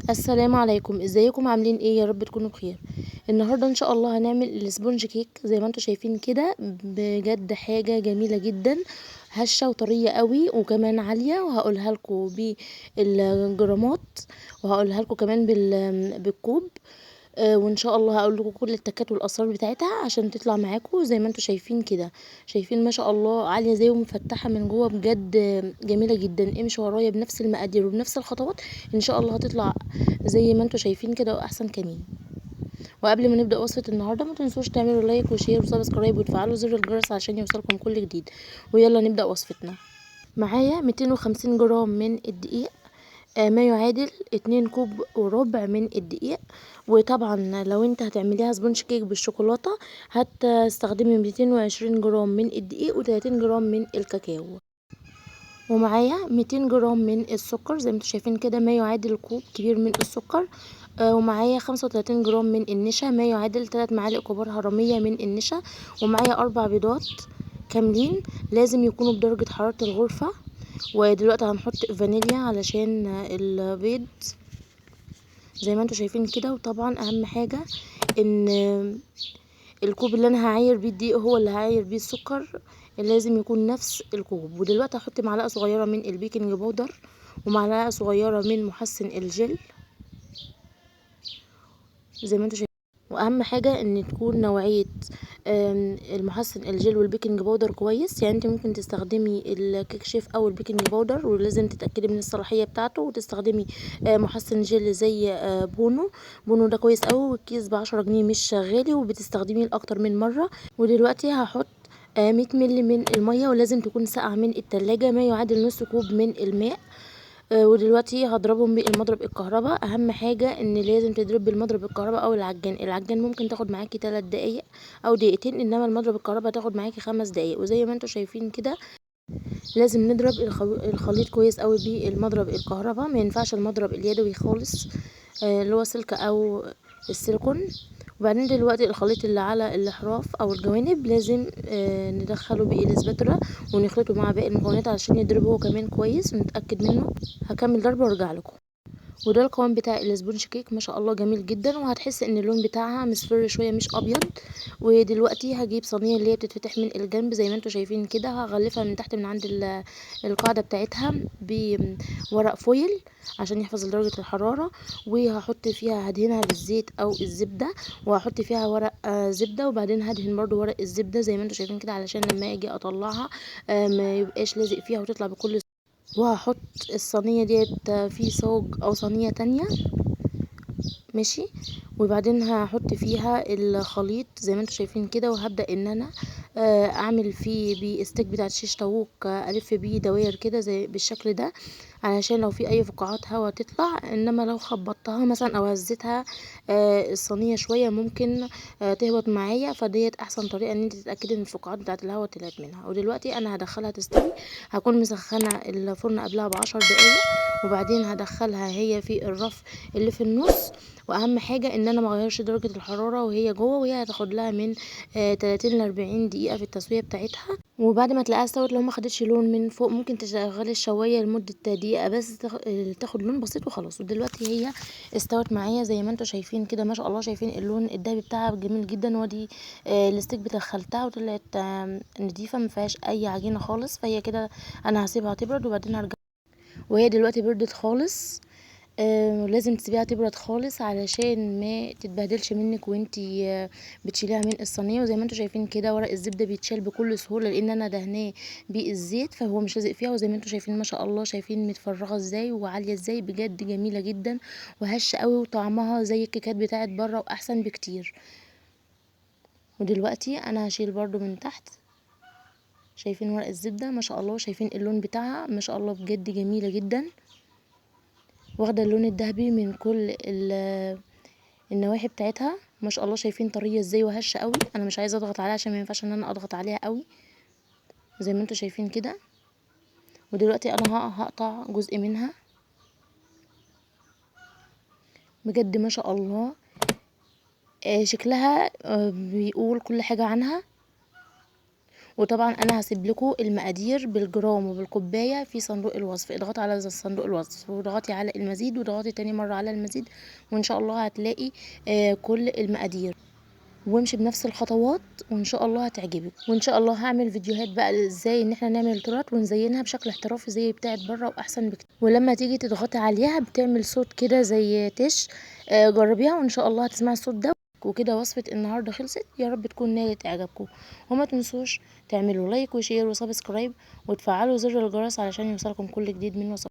السلام عليكم، ازيكم عاملين ايه؟ يا رب تكونوا بخير. النهارده ان شاء الله هنعمل السبونج كيك زي ما انتم شايفين كده، بجد حاجه جميله جدا، هشه وطريه قوي وكمان عاليه، وهقولها لكم بالجرامات، وهقولها لكم كمان بالكوب. وان شاء الله هقول لكم كل التكات والاسرار بتاعتها عشان تطلع معاكم زي ما انتم شايفين كده. شايفين ما شاء الله عاليه زي ومفتحه من جوه، بجد جميله جدا. امشوا ورايا بنفس المقادير وبنفس الخطوات، ان شاء الله هتطلع زي ما انتم شايفين كده واحسن كمان. وقبل ما نبدا وصفه النهارده ما تنسوش تعملوا لايك وشير وسبسكرايب وتفعلوا زر الجرس عشان يوصلكم كل جديد. ويلا نبدا وصفتنا. معايا 250 جرام من الدقيق، ما يعادل 2 كوب وربع من الدقيق. وطبعا لو انت هتعمليها سبونج كيك بالشوكولاتة هتستخدمي 220 جرام من الدقيق و30 جرام من الكاكاو. ومعايا 200 جرام من السكر زي ما انتم شايفين كده، ما يعادل كوب كبير من السكر. ومعايا 35 جرام من النشا، ما يعادل 3 معالق كبار هرمية من النشا. ومعايا 4 بيضات كاملين، لازم يكونوا بدرجة حرارة الغرفة. ودلوقتي هنحط فانيليا علشان البيض زي ما انتم شايفين كده. وطبعا اهم حاجة ان الكوب اللي انا هعاير بيه الدقيق هو اللي هعاير بيه السكر، لازم يكون نفس الكوب. ودلوقتي هحط معلقة صغيرة من البيكنج باودر ومعلقة صغيرة من محسن الجل زي ما انتم شايفين. واهم حاجه ان تكون نوعيه المحسن الجل والبيكنج باودر كويس. يعني انت ممكن تستخدمي الكيك شيف او البيكنج باودر، ولازم تتاكدي من الصلاحيه بتاعته، وتستخدمي محسن جل زي بونو ده كويس قوي، والكيس ب10 جنيه مش غالي، وبتستخدميه لاكتر من مره. ودلوقتي هحط 100 مللي من الميه، ولازم تكون ساقعه من التلاجة، ما يعادل نص كوب من الماء. ودلوقتي هضربهم بالمضرب الكهرباء. اهم حاجه ان لازم تضرب بالمضرب الكهرباء او العجان ممكن تاخد معاكي 3 دقايق او دقيقتين، انما المضرب الكهرباء تاخد معاكي 5 دقايق. وزي ما انتم شايفين كده لازم نضرب الخليط كويس قوي بالمضرب الكهرباء، ما ينفعش المضرب اليدوي خالص، اللي هو سلك او السيليكون. وبعدين دلوقتي الخليط اللي على الاحراف او الجوانب لازم ندخله بالاسباتولا ونخلطه مع باقي المكونات علشان يضرب هو كمان كويس ونتاكد منه. هكمل ضرب وارجع لكم. وده القوام بتاع الاسبونج كيك، ما شاء الله جميل جدا، وهتحس ان اللون بتاعها مصفر شويه مش ابيض. ودلوقتي هجيب صينيه اللي هي بتتفتح من الجنب زي ما انتم شايفين كده، هغلفها من تحت من عند القاعده بتاعتها بورق فويل عشان يحفظ درجه الحراره. وهحط فيها هدهنها بالزيت او الزبده، وهحط فيها ورق زبده، وبعدين هدهن برضو ورق الزبده زي ما انتم شايفين كده علشان لما اجي اطلعها ما يبقاش لازق فيها وتطلع بكل. وهحط الصينية ديت في صاج او صينية تانية، ماشي. وبعدين هحط فيها الخليط زي ما انتم شايفين كده، وهبدأ ان انا اعمل فيه باستيك بتاعت شيش طاووق، الف بيه دواير كده زي بالشكل ده علشان لو في اي فقاعات هوا تطلع. انما لو خبطتها مثلا او هزيتها الصينيه شويه ممكن تهبط معايا، فديت احسن طريقه ان انت تتاكدي ان الفقاعات بتاعت الهوا طلعت منها. ودلوقتي انا هدخلها تستوي، هكون مسخنه الفرن قبلها ب10 دقايق، وبعدين هدخلها هي في الرف اللي في النص. واهم حاجه ان انا ما اغيرش درجه الحراره وهي جوه، وهي هتاخد لها من 30 ل 40 دقيقه في التسويه بتاعتها. وبعد ما تلاقيها استوت لو ما خدتش لون من فوق ممكن تشغلي الشوايه لمده دقيقه بس، تاخد لون بسيط وخلاص. ودلوقتي هي استوت معايا زي ما انتم شايفين كده، ما شاء الله. شايفين اللون الذهبي بتاعها جميل جدا. ودي الستيك دخلتها وطلعت نضيفه ما فيهاش اي عجينه خالص. فهي كده انا هسيبها تبرد وبعدين هرجع. وهي دلوقتي بردت خالص. لازم تسيبيها تبرد خالص علشان ما تتبهدلش منك وانتي بتشيليها من الصينيه. وزي ما انتم شايفين كده ورق الزبده بيتشال بكل سهوله لان انا دهناه بالزيت، فهو مش لازق فيها. وزي ما انتم شايفين ما شاء الله، شايفين متفرغه ازاي وعاليه ازاي، بجد جميله جدا وهشه قوي، وطعمها زي الكيكات بتاعت بره واحسن بكتير. ودلوقتي انا هشيل برضو من تحت. شايفين ورق الزبده ما شاء الله، شايفين اللون بتاعها ما شاء الله، بجد جميله جدا، واخده اللون الذهبي من كل النواحي بتاعتها ما شاء الله. شايفين طريه ازاي وهشه قوي. انا مش عايزه اضغط عليها عشان ما ينفعش ان انا اضغط عليها قوي زي ما انتم شايفين كده. ودلوقتي انا هقطع جزء منها. بجد ما شاء الله شكلها بيقول كل حاجه عنها. وطبعا انا هسيب لكم المقادير بالجرام وبالكوبايه في صندوق الوصف. اضغطي على صندوق الوصف واضغطي على المزيد واضغطي تاني مره على المزيد، وان شاء الله هتلاقي كل المقادير، وامشي بنفس الخطوات وان شاء الله هتعجبك. وان شاء الله هعمل فيديوهات بقى ازاي ان احنا نعمل التورت ونزينها بشكل احترافي زي بتاعت بره واحسن بكتير. ولما تيجي تضغطي عليها بتعمل صوت كده زي تش. جربيها وان شاء الله هتسمعي الصوت ده. وكده وصفة النهارده خلصت، يا رب تكون نالت اعجابكم. وما تنسوش تعملوا لايك وشير وسبسكرايب وتفعلوا زر الجرس علشان يوصلكم كل جديد من وصفات.